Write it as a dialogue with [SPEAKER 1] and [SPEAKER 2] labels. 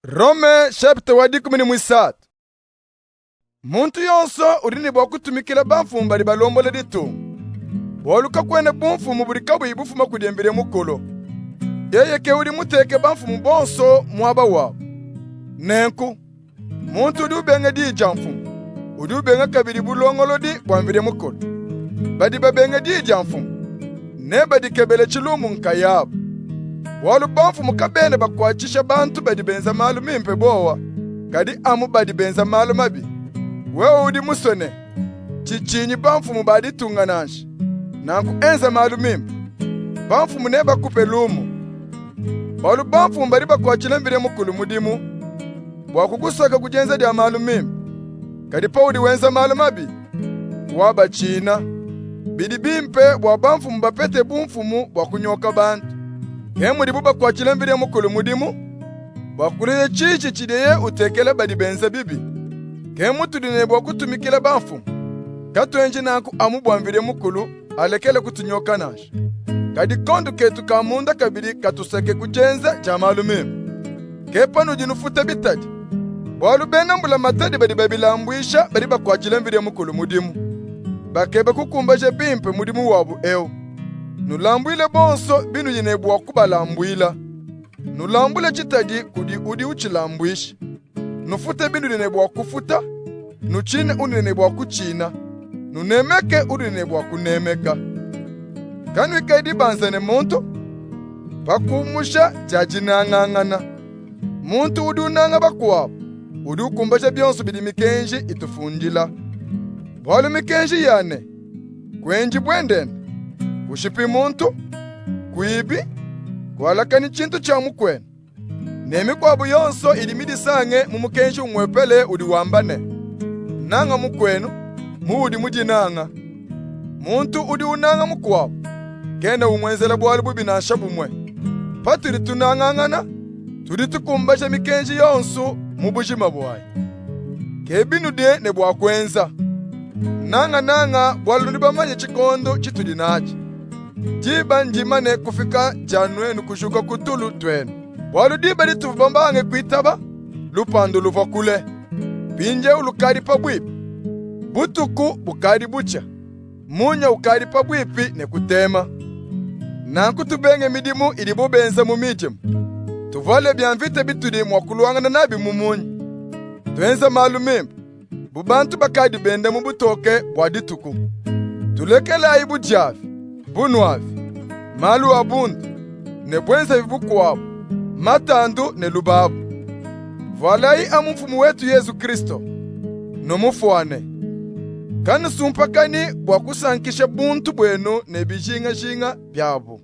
[SPEAKER 1] Rome chapter wa 13. Muntu yonso urini bwa kutumikila bamfumu bali balombola ditungu. Waluka kwene bumfumu buli kabwi bufuma kudyembere mukolo. Yeye ke uli muteke bamfumu bonso mwaba wabo. Nenku. Muntu udubenge di jamfumu. Udubenga kabiri bulongolo di bwambire mukolo. Badi babenge di jamfumu. Ne badi kebele chilumu nkayabo. Walu bamfumu kabene bakwachisha bantu badi benza malu mimpe bowa. Kadi amu badi benza malu mabi. Wewe udi musone. Chichinyi bamfumu badi tungananshi. Nanku enza malu mimpe. Bamfumu neba kupe lumu. Walu bamfumu badi bakwachila mbire mukulu mudimu. Wakugusaka kujenza dia malu mimpe. Kadi pa udi wenza malu mabi. Waba china. Bidi bimpe wa bamfumu bapete bumfumu wakunyoka bantu. Kemu dibuba kwa chilembire mukulu mudimu. Wakuleye chichi chideye utekele badi benza bibi. Kemu tudinebwa kutumikile bamfumu. Katu enji nanku amubwambire mukulu alekele kutunyoka nashi. Kadi kondu ketu kamunda kabiri katuseke kujenza jamalu mimi. Kepa nujinufuta bitadi. Walu bena mbula matadi badi babilambwisha badi bakwa chilembire mukulu mudimu. Bakebe kukumbaje bimpe mudimu wabu eo. Nulambwile bonso binu yinebwa kubalambwila. Nulambwile chitaji kudi udi uchilambwishi. Nufute binu yinebwa kufuta. Nuchine uni yinebwa kuchina. Nunemeke udi yinebwa kunemeka. Kanu ikaidi banzane muntu. Bakumusha jaji nangangana. Muntu udi unanga bakuwabu. Udi ukumbaje bionso bidi mikenji itufundila. Walu mikenji yane. Kwenji bwendene. Kushipi muntu, kuibi, kualakani chintu cha mukwene. Nemi kwabu yonso ilimidi sange mumukenshi umwepele udi wambane. Nanga mukwenu, muudi mujinanga. Muntu udi unanga mukwabu. Kene umwenzela bwali bubi na shabu mwe. Paturi tunangangana, turi tukumbasha mikenshi yonso mubujima bwayi. Kebinu de ne bwa kwenza. Nanga bwalu nibamanye chikondo chitudi nachi. Jiba njimane kufika janwenu kushuka kutulu twenu. Walu diba di tufubambange kuitaba, lupando luvakule. Pinje ulukari pabwipi. Butuku bukari bucha. Munya ukari pabwipi ne kutema. Nanku tubenge midimu ilibubenza mumijimu. Tuvale bianvite bitudi mwakuluangana nabi mumunyi. Tuenza malu mimpi. Bubantu bakadi bende mubutoke bwadituku. Tulekele aibu javi. Bunwavi, malu abundu, ne bwenza vibuku wabu, matandu ne lubabu. Valai amumfumu wetu Yesu Kristo, no mufuane. Kanu sumpakani wakusankisha buntu bwenu ne bijinga byabo.